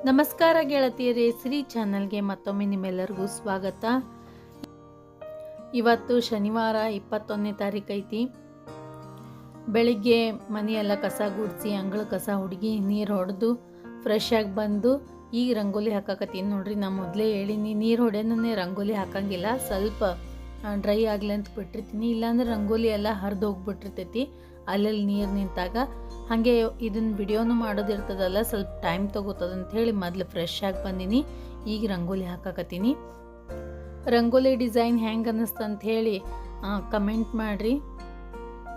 ನಮಸ್ಕಾರ ಗೆಳತಿಯರೇ, ಶ್ರೀ ಚಾನಲ್ಗೆ ಮತ್ತೊಮ್ಮೆ ನಿಮ್ಮೆಲ್ಲರಿಗೂ ಸ್ವಾಗತ. ಇವತ್ತು ಶನಿವಾರ 21ನೇ ತಾರೀಕು ಐತಿ. ಬೆಳಿಗ್ಗೆ ಮನೆಯೆಲ್ಲ ಕಸ ಗುಡಿಸಿ ಅಂಗಳ ಕಸ ಹುಡುಗಿ ನೀರು ಹೊಡೆದು ಫ್ರೆಶ್ ಆಗಿ ಬಂದು ಈಗ ರಂಗೋಲಿ ಹಾಕಕತ್ತೀನಿ ನೋಡ್ರಿ. ನಾ ಮೊದಲೇ ಹೇಳಿನಿ ನೀರು ಹೊಡೆನೇ ರಂಗೋಲಿ ಹಾಕಂಗಿಲ್ಲ, ಸ್ವಲ್ಪ ಡ್ರೈ ಆಗಲಿ ಅಂತ ಬಿಟ್ಟಿರ್ತೀನಿ. ಇಲ್ಲಾಂದ್ರೆ ರಂಗೋಲಿ ಎಲ್ಲ ಹರಿದು ಹೋಗ್ಬಿಟ್ಟಿರ್ತೈತಿ ಅಲ್ಲಲ್ಲಿ ನೀರು ನಿಂತಾಗ. ಹಾಗೆ ಇದನ್ನು ವಿಡಿಯೋನು ಮಾಡೋದಿರ್ತದಲ್ಲ, ಸ್ವಲ್ಪ ಟೈಮ್ ತೊಗೋತದ ಅಂಥೇಳಿ ಮೊದಲು ಫ್ರೆಶ್ ಆಗಿ ಬಂದೀನಿ. ಈಗ ರಂಗೋಲಿ ಹಾಕಕತ್ತೀನಿ. ರಂಗೋಲಿ ಡಿಸೈನ್ ಹೆಂಗೆ ಅನ್ನಿಸ್ತು ಹೇಳಿ ಕಮೆಂಟ್ ಮಾಡಿರಿ.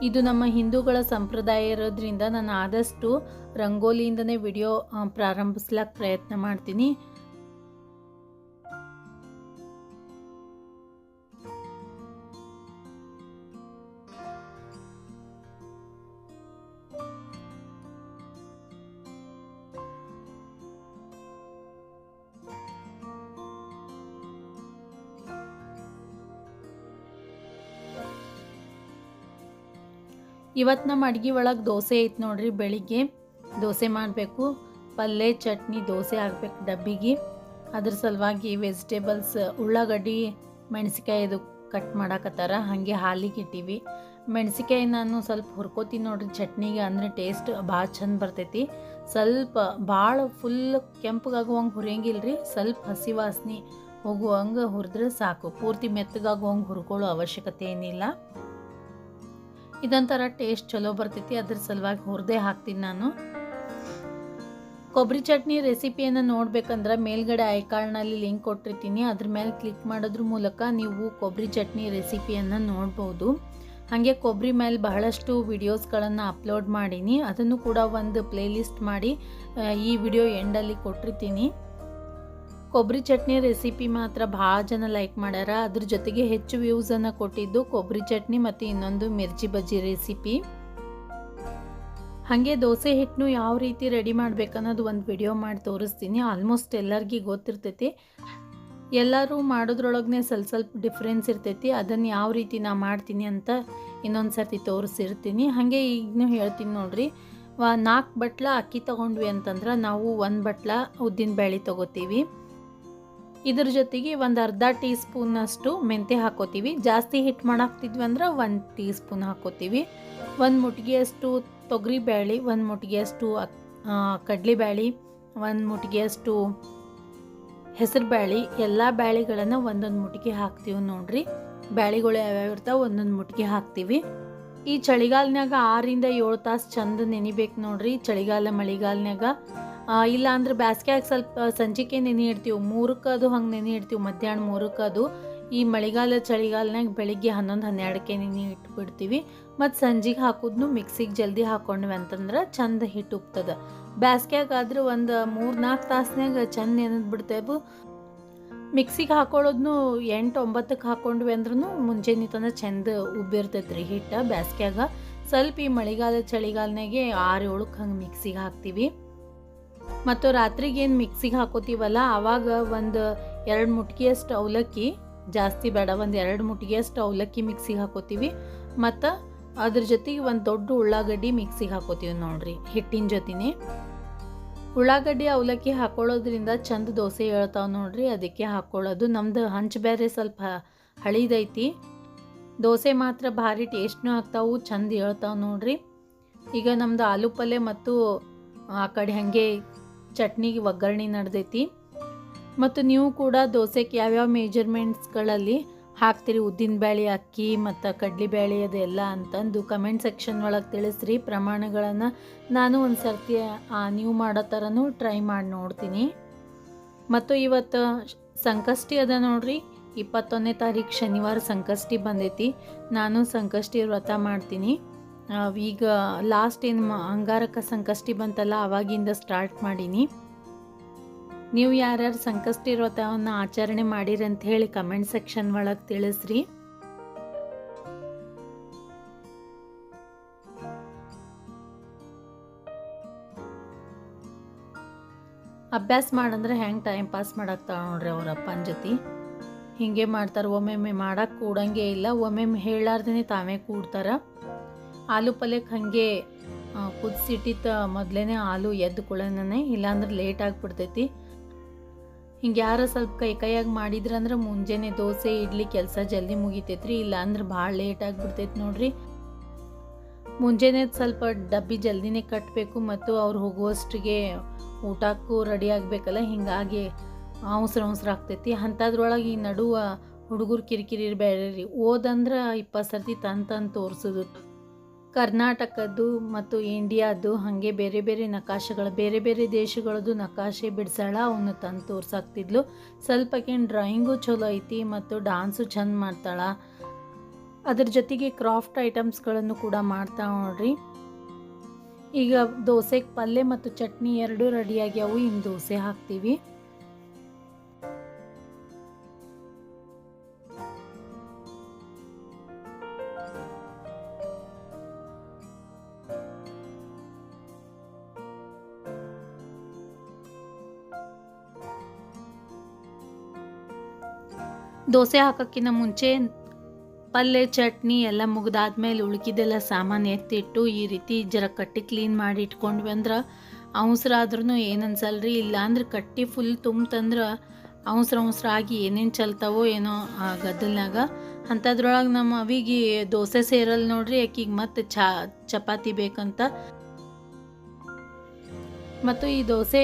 ಇದು ನಮ್ಮ ಹಿಂದೂಗಳ ಸಂಪ್ರದಾಯ ಇರೋದ್ರಿಂದ ನಾನು ಆದಷ್ಟು ರಂಗೋಲಿಯಿಂದನೇ ವಿಡಿಯೋ ಪ್ರಾರಂಭಿಸ್ಲಿಕ್ಕೆ ಪ್ರಯತ್ನ ಮಾಡ್ತೀನಿ. ಇವತ್ತು ನಮ್ಮ ಅಡುಗೆ ಒಳಗೆ ದೋಸೆ ಐತೆ ನೋಡ್ರಿ. ಬೆಳಿಗ್ಗೆ ದೋಸೆ ಮಾಡಬೇಕು, ಪಲ್ಯ ಚಟ್ನಿ ದೋಸೆ ಹಾಕ್ಬೇಕು ಡಬ್ಬಿಗೆ. ಅದ್ರ ಸಲುವಾಗಿ ವೆಜಿಟೇಬಲ್ಸ್ ಉಳ್ಳಾಗಡ್ಡಿ ಮೆಣಸಿಕಾಯಿ ಇದು ಕಟ್ ಮಾಡಾಕತ್ತಾರ. ಹಾಗೆ ಹಾಲಿಗೆ ಇಟ್ಟಿವಿ. ಮೆಣಸಿಕಾಯಿ ನಾನು ಸ್ವಲ್ಪ ಹುರ್ಕೋತೀನಿ ನೋಡ್ರಿ ಚಟ್ನಿಗೆ, ಅಂದರೆ ಟೇಸ್ಟ್ ಭಾಳ ಚಂದ ಬರ್ತೈತಿ. ಸ್ವಲ್ಪ ಭಾಳ ಫುಲ್ ಕೆಂಪಗಾಗುವಂಗೆ ಹುರಿಯಂಗಿಲ್ರಿ, ಸ್ವಲ್ಪ ಹಸಿ ವಾಸನೆ ಹೋಗುವಂಗೆ ಹುರಿದ್ರೆ ಸಾಕು. ಪೂರ್ತಿ ಮೆತ್ತಗಾಗುವಂಗೆ ಹುರ್ಕೊಳ್ಳೋ ಅವಶ್ಯಕತೆ ಏನಿಲ್ಲ. ಇದೊಂಥರ ಟೇಸ್ಟ್ ಚಲೋ ಬರ್ತೈತಿ, ಅದ್ರ ಸಲುವಾಗಿ ಹುರಿದೇ ಹಾಕ್ತೀನಿ ನಾನು. ಕೊಬ್ಬರಿ ಚಟ್ನಿ ರೆಸಿಪಿಯನ್ನು ನೋಡ್ಬೇಕಂದ್ರೆ ಮೇಲ್ಗಡೆ ಐಕಾರ್ಡ್ನಲ್ಲಿ ಲಿಂಕ್ ಕೊಟ್ಟಿರ್ತೀನಿ, ಅದ್ರ ಮೇಲೆ ಕ್ಲಿಕ್ ಮಾಡೋದ್ರ ಮೂಲಕ ನೀವು ಕೊಬ್ಬರಿ ಚಟ್ನಿ ರೆಸಿಪಿಯನ್ನು ನೋಡ್ಬೋದು. ಹಾಗೆ ಕೊಬ್ಬರಿ ಮೇಲೆ ಬಹಳಷ್ಟು ವಿಡಿಯೋಸ್ಗಳನ್ನು ಅಪ್ಲೋಡ್ ಮಾಡೀನಿ, ಅದನ್ನು ಕೂಡ ಒಂದು ಪ್ಲೇಲಿಸ್ಟ್ ಮಾಡಿ ಈ ವಿಡಿಯೋ ಎಂಡಲ್ಲಿ ಕೊಟ್ಟಿರ್ತೀನಿ. ಕೊಬ್ಬರಿ ಚಟ್ನಿ ರೆಸಿಪಿ ಮಾತ್ರ ಭಾಳ ಜನ ಲೈಕ್ ಮಾಡ್ಯಾರ. ಅದ್ರ ಜೊತೆಗೆ ಹೆಚ್ಚು ವ್ಯೂಸನ್ನು ಕೊಟ್ಟಿದ್ದು ಕೊಬ್ಬರಿ ಚಟ್ನಿ ಮತ್ತು ಇನ್ನೊಂದು ಮಿರ್ಚಿ ಬಜ್ಜಿ ರೆಸಿಪಿ. ಹಾಗೆ ದೋಸೆ ಹಿಟ್ಟನ್ನು ಯಾವ ರೀತಿ ರೆಡಿ ಮಾಡ್ಬೇಕನ್ನೋದು ಒಂದು ವಿಡಿಯೋ ಮಾಡಿ ತೋರಿಸ್ತೀನಿ. ಆಲ್ಮೋಸ್ಟ್ ಎಲ್ಲರಿಗೂ ಗೊತ್ತಿರ್ತೈತಿ, ಎಲ್ಲರೂ ಮಾಡೋದ್ರೊಳಗೆ ಸ್ವಲ್ಪ ಡಿಫ್ರೆನ್ಸ್ ಇರ್ತೈತಿ. ಅದನ್ನು ಯಾವ ರೀತಿ ನಾ ಮಾಡ್ತೀನಿ ಅಂತ ಇನ್ನೊಂದು ಸರ್ತಿ ತೋರಿಸಿರ್ತೀನಿ. ಹಾಗೆ ಈಗಲೂ ಹೇಳ್ತೀನಿ ನೋಡ್ರಿ. 4 ಬಟ್ಲ ಅಕ್ಕಿ ತೊಗೊಂಡ್ವಿ ಅಂತಂದ್ರೆ ನಾವು 1 ಬಟ್ಲ ಉದ್ದಿನ ಬೇಳೆ ತೊಗೋತೀವಿ. ಇದ್ರ ಜೊತೆಗೆ ಒಂದು ಅರ್ಧ ಟೀ ಸ್ಪೂನಷ್ಟು ಮೆಂತ್ಯ ಹಾಕೋತೀವಿ. ಜಾಸ್ತಿ ಹಿಟ್ಟು ಮಾಡಾಕ್ತಿದ್ವಿ ಅಂದ್ರೆ 1 ಟೀ ಸ್ಪೂನ್ ಹಾಕೋತೀವಿ. 1 ಮುಟ್ಗಿಯಷ್ಟು ತೊಗರಿ ಬೇಳೆ, 1 ಮುಟ್ಗಿಯಷ್ಟು ಕಡಲೆಬೇಳೆ, 1 ಮುಟ್ಗಿಯಷ್ಟು ಹೆಸರು ಬೇಳೆ, ಎಲ್ಲ ಬೇಳೆಗಳನ್ನು ಒಂದೊಂದು ಮುಟ್ಗಿ ಹಾಕ್ತೀವಿ ನೋಡ್ರಿ. ಬೇಳೆಗಳು ಯಾವ್ಯಾವ ಇರ್ತಾವೆ ಒಂದೊಂದು ಮುಟ್ಗಿ ಹಾಕ್ತೀವಿ. ಈ ಚಳಿಗಾಲನಾಗ 6 ರಿಂದ 7 ತಾಸು ಚಂದ ನೆನಿಬೇಕು ನೋಡ್ರಿ. ಚಳಿಗಾಲ ಮಳೆಗಾಲನಾಗ ಇಲ್ಲ ಅಂದ್ರೆ ಬ್ಯಾಸ್ಗ್ಯಾಗ ಸ್ವಲ್ಪ ಸಂಜಿಕೆ ನೆನೆ ಇಡ್ತೀವಿ, 3ಕ್ಕೆ ಅದು ಹಂಗೆ ನೆನೆ ಇಡ್ತೀವಿ, ಮಧ್ಯಾಹ್ನ 3ಕ್ಕೆ ಅದು. ಈ ಮಳೆಗಾಲ ಚಳಿಗಾಲನಾಗ ಬೆಳಿಗ್ಗೆ 11-12ಕ್ಕೆ ನೆನೆ ಇಟ್ಬಿಡ್ತೀವಿ. ಮತ್ತು ಸಂಜಿಗೆ ಹಾಕೋದ್ನು ಮಿಕ್ಸಿಗೆ ಜಲ್ದಿ ಹಾಕೊಂಡ್ವಿ ಅಂತಂದ್ರೆ ಚಂದ ಹಿಟ್ಟು ಉಪ್ತದ. ಬ್ಯಾಸ್ಗ್ಯಾಗ ಆದ್ರೆ ಒಂದು 3-4 ತಾಸ್ನಾಗ ಚಂದ ನೆನೆದು ಬಿಡ್ತೇವೆ. ಮಿಕ್ಸಿಗೆ ಹಾಕೊಳ್ಳೋದ್ನು 8-9ಕ್ಕೆ ಹಾಕೊಂಡ್ವಿ ಅಂದ್ರೂ ಮುಂಜಾನೆ ತನಕ ಚಂದ ಉಬ್ಬಿರ್ತೈತೆ ರೀ ಹಿಟ್ಟು. ಬ್ಯಾಸ್ಗ್ಯಾಗ ಸ್ವಲ್ಪ ಈ ಮಳೆಗಾಲ ಚಳಿಗಾಲನಾಗೆ 6-7ಕ್ಕೆ ಹಂಗೆ ಮಿಕ್ಸಿಗೆ ಹಾಕ್ತೀವಿ. ಮತ್ತು ರಾತ್ರಿಗೆ ಏನು ಮಿಕ್ಸಿಗೆ ಹಾಕೋತೀವಲ್ಲ ಆವಾಗ ಒಂದು 2 ಮುಟ್ಗಿಯಷ್ಟು ಅವಲಕ್ಕಿ, ಜಾಸ್ತಿ ಬೇಡ, ಒಂದು 2 ಮುಟ್ಗಿಯಷ್ಟು ಅವಲಕ್ಕಿ ಮಿಕ್ಸಿಗೆ ಹಾಕೋತೀವಿ. ಮತ್ತು ಅದ್ರ ಜೊತೆಗೆ ಒಂದು ದೊಡ್ಡ ಉಳ್ಳಾಗಡ್ಡಿ ಮಿಕ್ಸಿಗೆ ಹಾಕೋತೀವಿ ನೋಡ್ರಿ ಹಿಟ್ಟಿನ ಜೊತೆನೇ. ಉಳ್ಳಾಗಡ್ಡಿ ಅವಲಕ್ಕಿ ಹಾಕೊಳ್ಳೋದ್ರಿಂದ ಚಂದ ದೋಸೆ ಹೇಳ್ತಾವೆ ನೋಡ್ರಿ, ಅದಕ್ಕೆ ಹಾಕ್ಕೊಳ್ಳೋದು. ನಮ್ದು ಹಂಚು ಬೇರೆ ಸ್ವಲ್ಪ ಹಳಿದೈತಿ, ದೋಸೆ ಮಾತ್ರ ಭಾರಿ ಟೇಸ್ಟ್ನೂ ಆಗ್ತಾವು, ಚಂದ ಹೇಳ್ತಾವೆ ನೋಡ್ರಿ. ಈಗ ನಮ್ದು ಆಲೂ ಪಲ್ಯ ಮತ್ತು ಆ ಕಡೆ ಹಾಗೆ ಚಟ್ನಿಗೆ ಒಗ್ಗರಣೆ ನಡೆದೈತಿ. ಮತ್ತು ನೀವು ಕೂಡ ದೋಸೆಗೆ ಯಾವ್ಯಾವ ಮೇಜರ್ಮೆಂಟ್ಸ್ಗಳಲ್ಲಿ ಹಾಕ್ತೀರಿ, ಉದ್ದಿನಬೇಳೆ, ಅಕ್ಕಿ ಮತ್ತು ಕಡಲೆಬೇಳೆ ಅದೆಲ್ಲ ಅಂತಂದು ಕಮೆಂಟ್ ಸೆಕ್ಷನ್ ಒಳಗೆ ತಿಳಿಸ್ರಿ. ಪ್ರಮಾಣಗಳನ್ನು ನಾನು ಒಂದು ಸರ್ತಿ ನೀವು ಮಾಡೋ ಥರನೂ ಟ್ರೈ ಮಾಡಿ ನೋಡ್ತೀನಿ. ಮತ್ತು ಇವತ್ತು ಸಂಕಷ್ಟಿ ಅದ ನೋಡ್ರಿ. 21ನೇ ತಾರೀಕು ಶನಿವಾರ ಸಂಕಷ್ಟಿ ಬಂದೈತಿ. ನಾನು ಸಂಕಷ್ಟಿ ವ್ರತ ಮಾಡ್ತೀನಿ. ಈಗ ಲಾಸ್ಟ್ ಏನು ಅಂಗಾರಕ ಸಂಕಷ್ಟಿ ಬಂತಲ್ಲ ಅವಾಗಿಂದ ಸ್ಟಾರ್ಟ್ ಮಾಡೀನಿ. ನೀವು ಯಾರ್ಯಾರು ಸಂಕಷ್ಟಿ ವ್ರತವನ್ನು ಆಚರಣೆ ಮಾಡಿರಿ ಅಂತ ಹೇಳಿ ಕಮೆಂಟ್ ಸೆಕ್ಷನ್ ಒಳಗೆ ತಿಳಿಸ್ರಿ. ಅಭ್ಯಾಸ ಮಾಡಂದ್ರೆ ಹೆಂಗೆ ಟೈಮ್ ಪಾಸ್ ಮಾಡಾಕ್ತಾಳೆ ನೋಡ್ರಿ ಅವ್ರ ಅಪ್ಪನ ಜೊತೆ. ಹೀಗೆ ಮಾಡ್ತಾರೆ, ಒಮ್ಮೊಮ್ಮೆ ಮಾಡಕ್ಕೆ ಕೂಡಂಗೆ ಇಲ್ಲ, ಒಮ್ಮೊಮ್ಮೆ ಹೇಳಾರ್ದೇ ತಾವೇ ಕೂಡ್ತಾರೆ. ಆಲೂ ಪಲ್ಯಕ್ಕೆ ಹಾಗೆ ಕುದಿಸಿಟ್ಟಿದ್ದ ಮೊದಲೇ ಹಾಲು ಎದ್ದು ಕುಳನೇ, ಇಲ್ಲಾಂದ್ರೆ ಲೇಟ್ ಆಗಿಬಿಡ್ತೈತಿ. ಹಿಂಗೆ ಯಾರು ಸ್ವಲ್ಪ ಕೈಯಾಗಿ ಮಾಡಿದ್ರಂದ್ರೆ ಮುಂಜಾನೆ ದೋಸೆ ಇಡ್ಲಿ ಕೆಲಸ ಜಲ್ದಿ ಮುಗಿತೈತ್ರಿ, ಇಲ್ಲಾಂದ್ರೆ ಭಾಳ ಲೇಟ್ ಆಗಿಬಿಡ್ತೈತಿ ನೋಡ್ರಿ. ಮುಂಜಾನೆ ಸ್ವಲ್ಪ ಡಬ್ಬಿ ಜಲ್ದಿನೇ ಕಟ್ಟಬೇಕು ಮತ್ತು ಅವ್ರು ಹೋಗುವಷ್ಟಿಗೆ ಊಟಕ್ಕೂ ರೆಡಿ ಆಗಬೇಕಲ್ಲ, ಹೀಗಾಗಿ ಅವಸರ ಆಗ್ತೈತಿ. ಅಂಥದ್ರೊಳಗೆ ಈ ನಡುವ ಹುಡುಗರು ಕಿರಿಕಿರಿ ಬೇರೆ ರೀ. ಓದಂದ್ರೆ 20 ಸರ್ತಿ ತಂದು ತೋರಿಸೋದು. ಕರ್ನಾಟಕದ್ದು ಮತ್ತು ಇಂಡಿಯಾದ್ದು ಹಾಗೆ ಬೇರೆ ಬೇರೆ ನಕಾಶೆಗಳು, ಬೇರೆ ಬೇರೆ ದೇಶಗಳದ್ದು ನಕಾಶೆ ಬಿಡಿಸಾಳ, ಅವನು ತಂದು ತೋರ್ಸಾಕ್ತಿದ್ಲು. ಸ್ವಲ್ಪಕೇನು ಡ್ರಾಯಿಂಗು ಚಲೋ ಐತಿ ಮತ್ತು ಡಾನ್ಸು ಚಂದ ಮಾಡ್ತಾಳೆ. ಅದ್ರ ಜೊತೆಗೆ ಕ್ರಾಫ್ಟ್ ಐಟಮ್ಸ್ಗಳನ್ನು ಕೂಡ ಮಾಡ್ತಾ ನೋಡ್ರಿ. ಈಗ ದೋಸೆಗೆ ಪಲ್ಯ ಮತ್ತು ಚಟ್ನಿ ಎರಡೂ ರೆಡಿಯಾಗ್ಯಾವು. ಇನ್ನು ದೋಸೆ ಹಾಕ್ತೀವಿ. ದೋಸೆ ಹಾಕೋಕ್ಕಿಂತ ಮುಂಚೆ ಪಲ್ಯ ಚಟ್ನಿ ಎಲ್ಲ ಮುಗಿದಾದ್ಮೇಲೆ ಉಳ್ಕಿದೆಲ್ಲ ಸಾಮಾನು ಎತ್ತಿಟ್ಟು ಈ ರೀತಿ ಜರ ಕಟ್ಟಿ ಕ್ಲೀನ್ ಮಾಡಿ ಇಟ್ಕೊಂಡ್ವಿ ಅಂದ್ರೆ ಅವಸರ ಆದ್ರೂ ಏನು ಅನ್ಸಲ್ರಿ. ಇಲ್ಲಾಂದ್ರೆ ಕಟ್ಟಿ ಫುಲ್ ತುಂಬಂದ್ರೆ ಅವಸರ ಆಗಿ ಏನೇನು ಚಲ್ತಾವೋ ಏನೋ ಆ ಗದ್ದಲ್ನಾಗ. ಅಂಥದ್ರೊಳಗೆ ನಮ್ಮ ಅವಿಗೆ ದೋಸೆ ಸೇರಲ್ಲ ನೋಡ್ರಿ. ಆಕಿಗೆ ಮತ್ತೆ ಚಪಾತಿ ಬೇಕಂತ. ಮತ್ತು ಈ ದೋಸೆ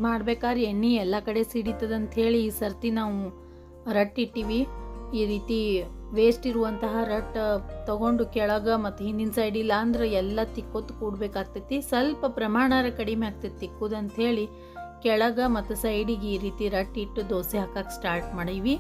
ಮಾಡ್ಬೇಕಾದ್ರೆ ಎಣ್ಣೆ ಎಲ್ಲ ಕಡೆ ಸಿಡಿತದಂತ ಹೇಳಿ ಈ ಸರ್ತಿ ನಾವು ರಟ್ಟಿಟ್ಟಿವಿ. ಈ ರೀತಿ ವೇಸ್ಟ್ ಇರುವಂತಹ ರಟ್ಟು ತೊಗೊಂಡು ಕೆಳಗೆ ಮತ್ತು ಹಿಂದಿನ ಸೈಡ್, ಇಲ್ಲ ಅಂದ್ರೆ ಎಲ್ಲ ತಿಕ್ಕೋತು ಕೂಡಬೇಕಾಗ್ತೈತಿ. ಸ್ವಲ್ಪ ಪ್ರಮಾಣ ಕಡಿಮೆ ಆಗ್ತೈತಿ ತಿಕ್ಕೋದಂತ ಹೇಳಿ ಕೆಳಗೆ ಮತ್ತು ಸೈಡಿಗೆ ಈ ರೀತಿ ರಟ್ಟಿಟ್ಟು ದೋಸೆ ಹಾಕಕ್ಕೆ ಸ್ಟಾರ್ಟ್ ಮಾಡೀವಿ.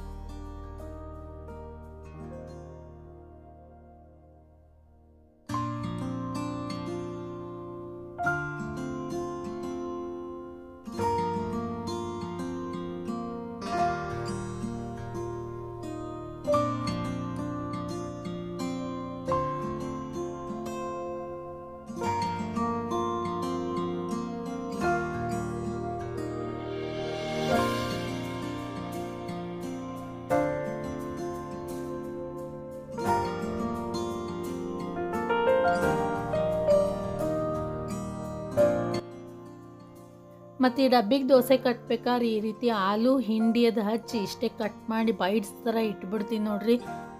ಮತ್ತು ಈ ಡಬ್ಬಿಗೆ ದೋಸೆ ಕಟ್ಬೇಕಾದ್ರೆ ಈ ರೀತಿ ಆಲೂ ಹಿಂಡಿ ಅದು ಹಚ್ಚಿ ಇಷ್ಟೇ ಕಟ್ ಮಾಡಿ ಬೈಟ್ಸ್ ಥರ ಇಟ್ಬಿಡ್ತೀನಿ ನೋಡ್ರಿ.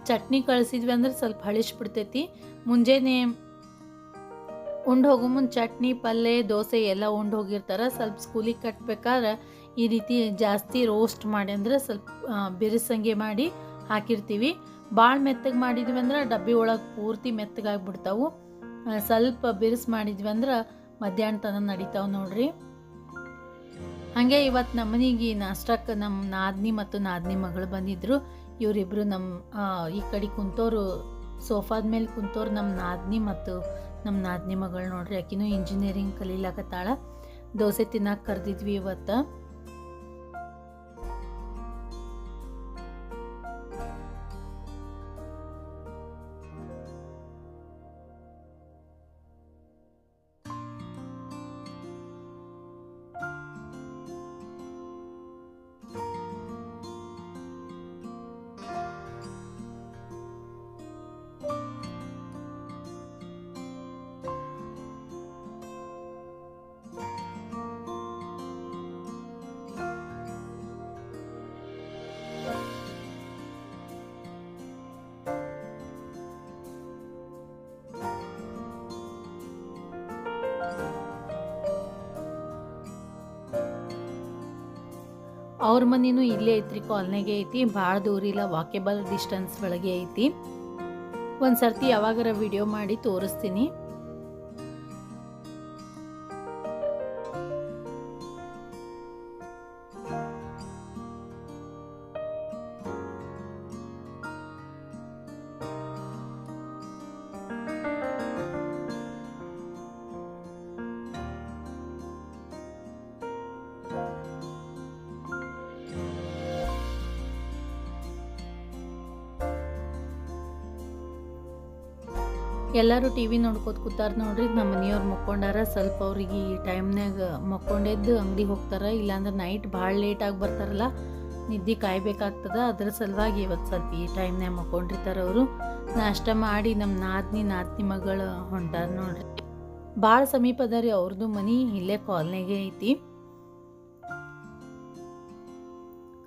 ಚಟ್ನಿ ಕಳಿಸಿದ್ವಿ ಅಂದ್ರೆ ಸ್ವಲ್ಪ ಹಳಿಸ್ಬಿಡ್ತೈತಿ. ಮುಂಜಾನೆ ಉಂಡು ಹೋಗೋ ಮುಂದೆ ಚಟ್ನಿ ಪಲ್ಯ ದೋಸೆ ಎಲ್ಲ ಉಂಡು ಹೋಗಿರ್ತಾರೆ. ಸ್ವಲ್ಪ ಸ್ಕೂಲಿಗೆ ಕಟ್ಬೇಕಾದ್ರೆ ಈ ರೀತಿ ಜಾಸ್ತಿ ರೋಸ್ಟ್ ಮಾಡಿ ಅಂದ್ರೆ ಸ್ವಲ್ಪ ಬಿರುಸಂಗೆ ಮಾಡಿ ಹಾಕಿರ್ತೀವಿ. ಭಾಳ ಮೆತ್ತಗೆ ಮಾಡಿದ್ವಿ ಅಂದ್ರೆ ಡಬ್ಬಿ ಒಳಗೆ ಪೂರ್ತಿ ಮೆತ್ತಗಾಗ್ಬಿಡ್ತಾವು. ಸ್ವಲ್ಪ ಬಿರುಸು ಮಾಡಿದ್ವಿ ಅಂದ್ರೆ ಮಧ್ಯಾಹ್ನ ತನಕ ನಡೀತಾವೆ ನೋಡ್ರಿ. ಹಾಗೆ ಇವತ್ತು ನಮ್ಮನಿಗೆ ನಾಷ್ಟಕ್ಕೆ ನಮ್ಮ ನಾದ್ನಿ ಮತ್ತು ನಾದ್ನಿ ಮಗಳು ಬಂದಿದ್ದರು. ಇವರಿಬ್ಬರು ನಮ್ಮ ಈ ಕಡೆ ಕುಂತೋರು, ಸೋಫಾದ ಮೇಲೆ ಕುಂತೋರು ನಮ್ಮ ನಾದ್ನಿ ಮತ್ತು ನಮ್ಮ ನಾದ್ನಿ ಮಗಳು ನೋಡ್ರಿ. ಆಕಿನೂ ಇಂಜಿನಿಯರಿಂಗ್ ಕಲೀಲಾಕತ್ತಾಳ. ದೋಸೆ ತಿನ್ನಕ್ಕೆ ಕರೆದಿದ್ವಿ ಇವತ್ತು. ಅವ್ರ ಮನೇನೂ ಇಲ್ಲೇ ಐತ್ರಿ, ಕಾಲ್ನಾಗೆ ಐತಿ. ಭಾಳ ದೂರ ಇಲ್ಲ, ವಾಕೇಬಲ್ ಡಿಸ್ಟೆನ್ಸ್ ಒಳಗೆ ಐತಿ. ಒಂದು ಸರ್ತಿ ಯಾವಾಗಾರ ವಿಡಿಯೋ ಮಾಡಿ ತೋರಿಸ್ತೀನಿ. ಎಲ್ಲರೂ ಟಿ ವಿ ನೋಡ್ಕೋತ ಕೂತಾರ ನೋಡ್ರಿ. ನಮ್ಮ ಮನೆಯವ್ರು ಮಕ್ಕೊಂಡಾರ. ಸ್ವಲ್ಪ ಅವ್ರಿಗೆ ಈ ಟೈಮ್ನಾಗ ಮಕ್ಕೊಂಡೆದ್ದು ಅಂಗಡಿಗೆ ಹೋಗ್ತಾರೆ. ಇಲ್ಲಾಂದ್ರೆ ನೈಟ್ ಭಾಳ ಲೇಟಾಗಿ ಬರ್ತಾರಲ್ಲ, ನಿದ್ದೆ ಕಾಯ್ಬೇಕಾಗ್ತದ. ಅದ್ರ ಸಲುವಾಗಿ ಇವತ್ತು ಸ್ವಲ್ಪ ಈ ಟೈಮ್ನಾಗ ಮಕ್ಕೊಂಡಿರ್ತಾರೆ ಅವರು. ನಾಷ್ಟ ಮಾಡಿ ನಮ್ಮ ನಾದ್ನಿ ಮಗಳು ಹೊಂಟಾರ ನೋಡ್ರಿ. ಭಾಳ ಸಮೀಪ ಅದ ರೀ ಅವ್ರದ್ದು ಮನೆ, ಇಲ್ಲೇ ಕಾಲ್ನಾಗೆ ಐತಿ.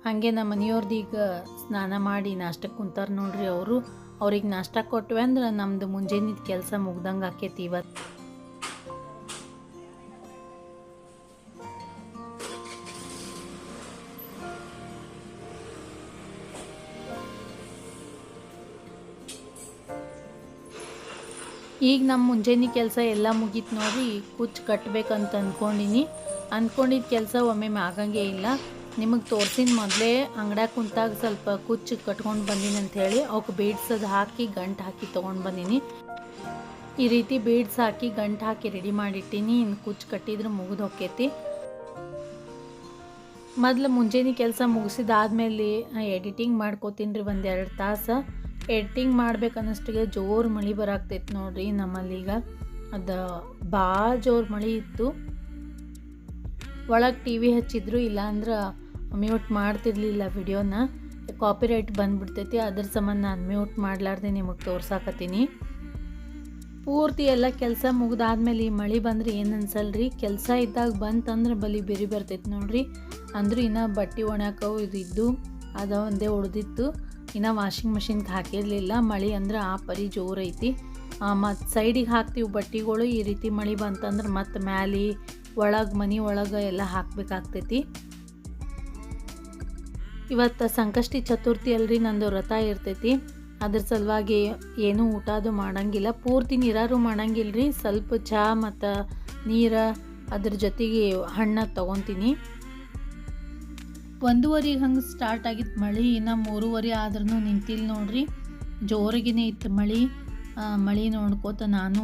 ಹಾಗೆ ನಮ್ಮ ಮನೆಯವ್ರದ್ದು ಈಗ ಸ್ನಾನ ಮಾಡಿ ನಾಷ್ಟಕ್ಕೆ ಕುಂತಾರ ನೋಡ್ರಿ. ಅವ್ರಿಗೆ ನಾಷ್ಟ ಕೊಟ್ವಿ ಅಂದ್ರೆ ನಮ್ದು ಮುಂಜಾನೆ ಕೆಲಸ ಮುಗ್ದಂಗೆ ಆಕೈತಿ ಇವತ್ತು. ಈಗ ನಮ್ಮ ಮುಂಜಾನೆ ಕೆಲಸ ಎಲ್ಲ ಮುಗೀತು ನೋಡ್ರಿ. ಕುಚ್ಚು ಕಟ್ಟಬೇಕಂತ ಅಂದ್ಕೊಂಡಿದ್ದ ಕೆಲಸ ಒಮ್ಮೆ ಆಗಂಗೇ ಇಲ್ಲ. ನಿಮಗೆ ತೋರಿಸಿದ ಮೊದಲೇ ಅಂಗಡ್ಯಾಗ ಕುಂತಾಗ ಸ್ವಲ್ಪ ಕುಚ್ಚು ಕಟ್ಕೊಂಡು ಬಂದೀನಿ ಅಂಥೇಳಿ ಅವಕ್ಕೆ ಬೀಡ್ಸ್ ಅದು ಹಾಕಿ ಗಂಟು ಹಾಕಿ ತೊಗೊಂಡು ಬಂದೀನಿ. ಈ ರೀತಿ ಬೀಡ್ಸ್ ಹಾಕಿ ಗಂಟು ಹಾಕಿ ರೆಡಿ ಮಾಡಿಟ್ಟೀನಿ. ಇನ್ನು ಕುಚ್ಚು ಕಟ್ಟಿದ್ರೆ ಮುಗಿದು ಹೋಕ್ಕೈತಿ. ಮೊದಲು ಮುಂಜಾನೆ ಕೆಲಸ ಮುಗಿಸಿದಾದ್ಮೇಲೆ ಎಡಿಟಿಂಗ್ ಮಾಡ್ಕೋತೀನಿ ರೀ 1-2 ತಾಸು. ಎಡಿಟಿಂಗ್ ಮಾಡ್ಬೇಕನ್ನಷ್ಟಿಗೆ ಜೋರು ಮಳೆ ಬರಾಕ್ತೈತಿ ನೋಡ್ರಿ ನಮ್ಮಲ್ಲೀಗ. ಅದು ಭಾಳ ಜೋರು ಮಳೆ ಇತ್ತು. ಒಳಗೆ ಟಿ ವಿ ಹಚ್ಚಿದ್ರು, ಇಲ್ಲಾಂದ್ರೆ ಮ್ಯೂಟ್ ಮಾಡ್ತಿರ್ಲಿಲ್ಲ ವಿಡಿಯೋನ. ಕಾಪಿರೈಟ್ ಬಂದುಬಿಡ್ತೈತಿ. ಅದ್ರ ಸಂಬಂಧ ನಾನು ಮ್ಯೂಟ್ ಮಾಡಲಾರ್ದೆ ನಿಮಗೆ ತೋರ್ಸಾಕತ್ತೀನಿ. ಪೂರ್ತಿ ಎಲ್ಲ ಕೆಲಸ ಮುಗಿದಾದ್ಮೇಲೆ ಈ ಮಳೆ ಬಂದ್ರೆ ಏನು ಅನ್ಸಲ್ರಿ. ಕೆಲಸ ಇದ್ದಾಗ ಬಂತಂದ್ರೆ ಬಲಿ ಬೆರಿ ಬರ್ತೈತಿ ನೋಡ್ರಿ. ಅಂದರೂ ಇನ್ನೂ ಬಟ್ಟೆ ಒಣಕವು ಇದ್ದು ಅದು ಒಂದೇ ಉಳಿದಿತ್ತು. ಇನ್ನು ವಾಷಿಂಗ್ ಮಿಷಿನ್ಗೆ ಹಾಕಿರಲಿಲ್ಲ. ಮಳೆ ಅಂದ್ರೆ ಆ ಪರಿ ಜೋರು ಐತಿ. ಮತ್ತು ಸೈಡಿಗೆ ಹಾಕ್ತೀವಿ ಬಟ್ಟೆಗಳು. ಈ ರೀತಿ ಮಳೆ ಬಂತಂದ್ರೆ ಮತ್ತು ಮ್ಯಾಲೆ ಮನೆ ಒಳಗೆ ಎಲ್ಲ ಹಾಕಬೇಕಾಗ್ತೈತಿ. ಇವತ್ತು ಸಂಕಷ್ಟಿ ಚತುರ್ಥಿ ಅಲ್ರಿ, ನಂದು ವ್ರತ ಇರ್ತೈತಿ. ಅದ್ರ ಸಲುವಾಗಿ ಏನೂ ಊಟ ಅದು ಮಾಡಂಗಿಲ್ಲ. ಪೂರ್ತಿ ನೀರಾರು ಮಾಡಂಗಿಲ್ರಿ. ಸ್ವಲ್ಪ ಚಹಾ ಮತ್ತು ನೀರು ಅದ್ರ ಜೊತೆಗೆ ಹಣ್ಣು ತೊಗೊತೀನಿ. 1:15 ಹಂಗೆ ಸ್ಟಾರ್ಟ್ ಆಗಿತ್ತು ಮಳೆ. ಇನ್ನು 3:30 ಆದ್ರೂ ನಿಂತಿಲ್ಲ ನೋಡ್ರಿ. ಜೋರಿಗೇ ಇತ್ತು ಮಳೆ ನೋಡ್ಕೋತ ನಾನು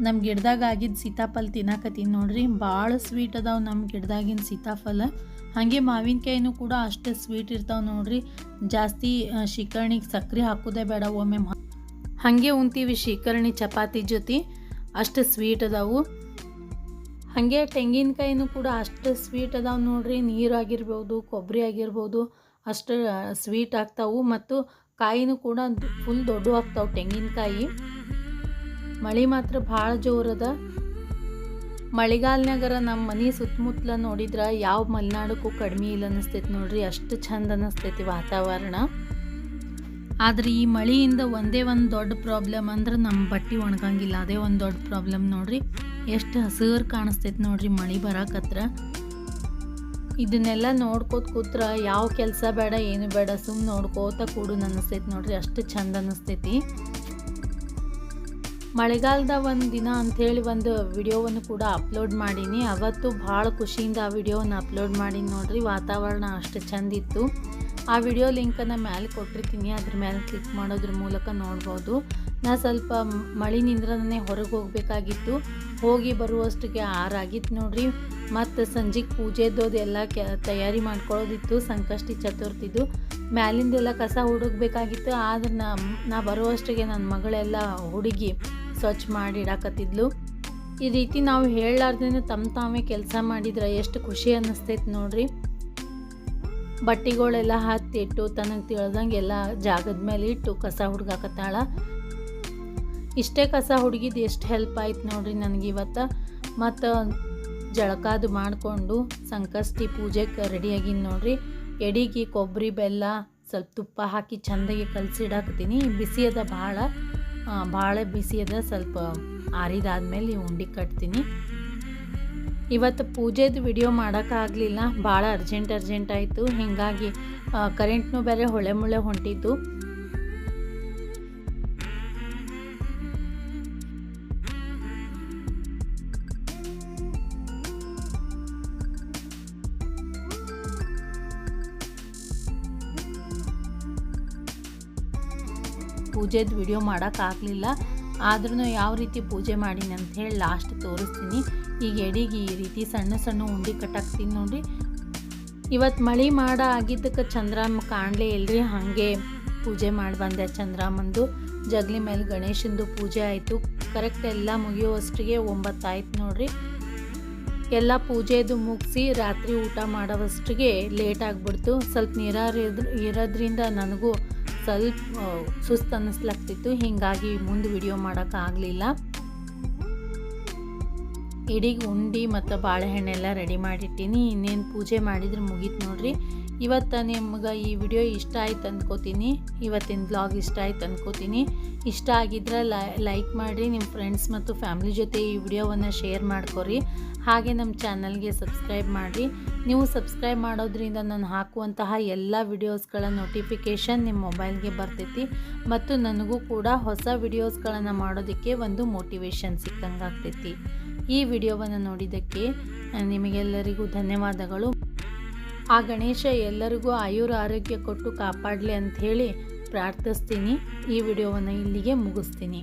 ನಮ್ಮ ಗಿಡದಾಗ ಆಗಿದ್ದು ಸೀತಾಫಲ ತಿನ್ನಾಕತ್ತೀನಿ ನೋಡ್ರಿ. ಭಾಳ ಸ್ವೀಟ್ ಅದಾವೆ ನಮ್ಮ ಗಿಡದಾಗಿನ ಸೀತಾಫಲ. ಹಾಗೆ ಮಾವಿನಕಾಯಿನೂ ಕೂಡ ಅಷ್ಟೇ ಸ್ವೀಟ್ ಇರ್ತಾವೆ ನೋಡ್ರಿ. ಜಾಸ್ತಿ ಶೀಕರ್ಣಿಗೆ ಸಕ್ಕರೆ ಹಾಕೋದೇ ಬೇಡ. ಒಮ್ಮೆ ಹಾಗೆ ಉಣ್ತೀವಿ ಶೀಕರ್ಣಿ ಚಪಾತಿ ಜೊತೆ, ಅಷ್ಟು ಸ್ವೀಟ್ ಅದಾವು. ಹಾಗೆ ತೆಂಗಿನಕಾಯಿನೂ ಕೂಡ ಅಷ್ಟು ಸ್ವೀಟ್ ಅದಾವೆ ನೋಡ್ರಿ. ನೀರು ಆಗಿರ್ಬೋದು, ಕೊಬ್ಬರಿ ಆಗಿರ್ಬೋದು, ಅಷ್ಟು ಸ್ವೀಟ್ ಆಗ್ತಾವೆ. ಮತ್ತು ಕಾಯಿನೂ ಕೂಡ ಫುಲ್ ದೊಡ್ಡ ಆಗ್ತಾವೆ ತೆಂಗಿನಕಾಯಿ. ಮಳೆ ಮಾತ್ರ ಭಾಳ ಜೋರದ. ಮಳೆಗಾಲನಾಗರ ನಮ್ಮ ಮನೆ ಸುತ್ತಮುತ್ತಲ ನೋಡಿದ್ರೆ ಯಾವ ಮಲೆನಾಡಕ್ಕೂ ಕಡಿಮೆ ಇಲ್ಲ ಅನ್ನಿಸ್ತೈತಿ ನೋಡ್ರಿ. ಅಷ್ಟು ಚಂದ ಅನ್ನಿಸ್ತೈತಿ ವಾತಾವರಣ. ಆದರೆ ಈ ಮಳೆಯಿಂದ ಒಂದೇ ಒಂದು ದೊಡ್ಡ ಪ್ರಾಬ್ಲಮ್ ಅಂದ್ರೆ ನಮ್ಮ ಬಟ್ಟೆ ಒಣಗಂಗಿಲ್ಲ. ಅದೇ ಒಂದು ದೊಡ್ಡ ಪ್ರಾಬ್ಲಮ್ ನೋಡ್ರಿ. ಎಷ್ಟು ಹಸಿರು ಕಾಣಿಸ್ತೈತಿ ನೋಡ್ರಿ ಮಳೆ ಬರಾಕತ್ರ. ಇದನ್ನೆಲ್ಲ ನೋಡ್ಕೋತ ಕೂತ್ರ ಯಾವ ಕೆಲಸ ಬೇಡ, ಏನು ಬೇಡ, ಸುಮ್ಮನೆ ನೋಡ್ಕೋತ ಕೂಡು ಅನ್ನಿಸ್ತೈತಿ ನೋಡ್ರಿ. ಅಷ್ಟು ಚಂದ ಅನ್ನಿಸ್ತೈತಿ. ಮಳೆಗಾಲದ ಒಂದು ದಿನ ಅಂಥೇಳಿ ಒಂದು ವಿಡಿಯೋವನ್ನು ಕೂಡ ಅಪ್ಲೋಡ್ ಮಾಡೀನಿ. ಅವತ್ತು ಭಾಳ ಖುಷಿಯಿಂದ ಆ ವಿಡಿಯೋವನ್ನು ಅಪ್ಲೋಡ್ ಮಾಡೀನಿ ನೋಡ್ರಿ. ವಾತಾವರಣ ಅಷ್ಟು ಚಂದಿತ್ತು. ಆ ವಿಡಿಯೋ ಲಿಂಕನ್ನು ಮೇಲೆ ಕೊಟ್ಟಿರ್ತೀನಿ. ಅದ್ರ ಮೇಲೆ ಕ್ಲಿಕ್ ಮಾಡೋದ್ರ ಮೂಲಕ ನೋಡ್ಬೋದು. ನಾ ಸ್ವಲ್ಪ ಮಳೆ ನಿಂದ್ರನೇ ಹೊರಗೆ ಹೋಗಬೇಕಾಗಿತ್ತು. ಹೋಗಿ ಬರುವಷ್ಟಿಗೆ 6 ಆಗಿತ್ತು ನೋಡ್ರಿ. ಮತ್ತು ಸಂಜೆಗೆ ಪೂಜೆದೋದು ಎಲ್ಲ ತಯಾರಿ ಮಾಡ್ಕೊಳ್ಳೋದಿತ್ತು. ಸಂಕಷ್ಟಿ ಚತುರ್ಥಿದು ಮ್ಯಾಲಿಂದೆಲ್ಲ ಕಸ ಹುಡುಗಬೇಕಾಗಿತ್ತು. ಆದ್ರೆ ನಾ ಬರುವಷ್ಟಿಗೆ ನನ್ನ ಮಗಳೆಲ್ಲ ಹುಡುಗಿ ಸ್ವಚ್ಛ ಮಾಡಿ ಇಡಾಕತ್ತಿದ್ಲು. ಈ ರೀತಿ ನಾವು ಹೇಳಲಾರ್ದೇನೆ ತಾವೇ ಕೆಲಸ ಮಾಡಿದ್ರೆ ಎಷ್ಟು ಖುಷಿ ಅನ್ನಿಸ್ತೈತಿ ನೋಡ್ರಿ. ಬಟ್ಟೆಗಳೆಲ್ಲ ಹತ್ತಿಟ್ಟು ತನಗೆ ತಿಳ್ದಂಗೆ ಎಲ್ಲ ಜಾಗದ ಮೇಲೆ ಇಟ್ಟು ಕಸ ಹುಡುಗಾಕತ್ತಾಳ. ಇಷ್ಟೇ ಕಸ ಹುಡುಗಿದ್ದು ಎಷ್ಟು ಹೆಲ್ಪ್ ಆಯ್ತು ನೋಡ್ರಿ ನನಗೆ ಇವತ್ತು. ಮತ್ತು ಜಳಕಾದು ಮಾಡಿಕೊಂಡು ಸಂಕಷ್ಟಿ ಪೂಜೆಗೆ ರೆಡಿಯಾಗಿನಿ ನೋಡ್ರಿ. ಎಡಿಗೆ ಕೊಬ್ಬರಿ ಬೆಲ್ಲ ಸ್ವಲ್ಪ ತುಪ್ಪ ಹಾಕಿ ಚೆಂದಾಗಿ ಕಲಸಿಡಾಕ್ತೀನಿ. ಬಿಸಿ ಅದ ಭಾಳ ಬಿಸಿ ಅದ. ಸ್ವಲ್ಪ ಆರಿದಾದ್ಮೇಲೆ ಉಂಡೆ ಕಟ್ತೀನಿ. ಇವತ್ತು ಪೂಜೆದು ವಿಡಿಯೋ ಮಾಡೋಕ್ಕಾಗಲಿಲ್ಲ. ಭಾಳ ಅರ್ಜೆಂಟ್ ಆಯಿತು. ಹೀಗಾಗಿ ಕರೆಂಟ್ನೂ ಬೇರೆ ಹೊಳೆ ಹೊಂಟಿದ್ದು. ಪೂಜೆದು ವಿಡಿಯೋ ಮಾಡೋಕ್ಕಾಗಲಿಲ್ಲ. ಆದ್ರೂ ಯಾವ ರೀತಿ ಪೂಜೆ ಮಾಡೀನಿ ಅಂತ ಹೇಳಿ ಲಾಸ್ಟ್ ತೋರಿಸ್ತೀನಿ. ಈಗ ಎಡಿಗೆ ಈ ರೀತಿ ಸಣ್ಣ ಸಣ್ಣ ಉಂಡೆ ಕಟ್ಟಾಕ್ತೀನಿ ನೋಡಿರಿ. ಇವತ್ತು ಮಳೆ ಆಗಿದ್ದಕ್ಕೆ ಚಂದ್ರಮ್ಮ ಕಾಣಲೇ ಇಲ್ಲರಿ. ಹಾಗೆ ಪೂಜೆ ಮಾಡಿ ಬಂದೆ. ಚಂದ್ರಮ್ಮಂದು ಜಗಲಿ ಮೇಲೆ ಗಣೇಶಂದು ಪೂಜೆ ಆಯಿತು. ಕರೆಕ್ಟ್ ಎಲ್ಲ ಮುಗಿಯುವಷ್ಟಿಗೆ 9 ಆಯ್ತು ನೋಡಿರಿ. ಎಲ್ಲ ಪೂಜೆದು ಮುಗಿಸಿ ರಾತ್ರಿ ಊಟ ಮಾಡೋವಷ್ಟಿಗೆ ಲೇಟ್ ಆಗಿಬಿಡ್ತು. ಸ್ವಲ್ಪ ನೀರಾರು ಇರೋದ್ರಿಂದ ನನಗೂ ಸ್ವಲ್ಪ ಸುಸ್ತು ಅನ್ನಿಸ್ಲಾಗ್ತಿತ್ತು. ಹೀಗಾಗಿ ಮುಂದೆ ವಿಡಿಯೋ ಮಾಡೋಕ್ಕಾಗಲಿಲ್ಲ. ಇಡೀ ಉಂಡೆ ಮತ್ತು ಬಾಳೆಹಣ್ಣೆಲ್ಲ ರೆಡಿ ಮಾಡಿಟ್ಟಿನಿ. ಇನ್ನೇನು ಪೂಜೆ ಮಾಡಿದ್ರೆ ಮುಗೀತು ನೋಡ್ರಿ. ಇವತ್ತು ನಿಮ್ಗೆ ಈ ವಿಡಿಯೋ ಇಷ್ಟ ಆಯ್ತು ಅಂದ್ಕೋತೀನಿ. ಇವತ್ತಿನ ಬ್ಲಾಗ್ ಇಷ್ಟ ಆಯ್ತು ಅಂದ್ಕೋತೀನಿ. ಇಷ್ಟ ಆಗಿದ್ರೆ ಲೈಕ್ ಮಾಡಿರಿ, ನಿಮ್ಮ ಫ್ರೆಂಡ್ಸ್ ಮತ್ತು ಫ್ಯಾಮಿಲಿ ಜೊತೆ ಈ ವಿಡಿಯೋವನ್ನು ಶೇರ್ ಮಾಡ್ಕೊರಿ. ಹಾಗೆ ನಮ್ಮ ಚಾನಲ್ಗೆ ಸಬ್ಸ್ಕ್ರೈಬ್ ಮಾಡಿರಿ. ನೀವು ಸಬ್ಸ್ಕ್ರೈಬ್ ಮಾಡೋದ್ರಿಂದ ನಾನು ಹಾಕುವಂತಹ ಎಲ್ಲ ವಿಡಿಯೋಸ್ಗಳ ನೋಟಿಫಿಕೇಷನ್ ನಿಮ್ಮ ಮೊಬೈಲ್ಗೆ ಬರ್ತೈತಿ ಮತ್ತು ನನಗೂ ಕೂಡ ಹೊಸ ವಿಡಿಯೋಸ್ಗಳನ್ನು ಮಾಡೋದಕ್ಕೆ ಒಂದು ಮೋಟಿವೇಶನ್ ಸಿಕ್ಕಂಗೆ ಆಗ್ತೈತಿ. ಈ ವಿಡಿಯೋವನ್ನು ನೋಡಿದ್ದಕ್ಕೆ ನಿಮಗೆಲ್ಲರಿಗೂ ಧನ್ಯವಾದಗಳು. ಆ ಗಣೇಶ ಎಲ್ಲರಿಗೂ ಆರೋಗ್ಯ ಕೊಟ್ಟು ಕಾಪಾಡಲಿ ಅಂಥೇಳಿ ಪ್ರಾರ್ಥಿಸ್ತೀನಿ. ಈ ವಿಡಿಯೋವನ್ನು ಇಲ್ಲಿಗೆ ಮುಗಿಸ್ತೀನಿ.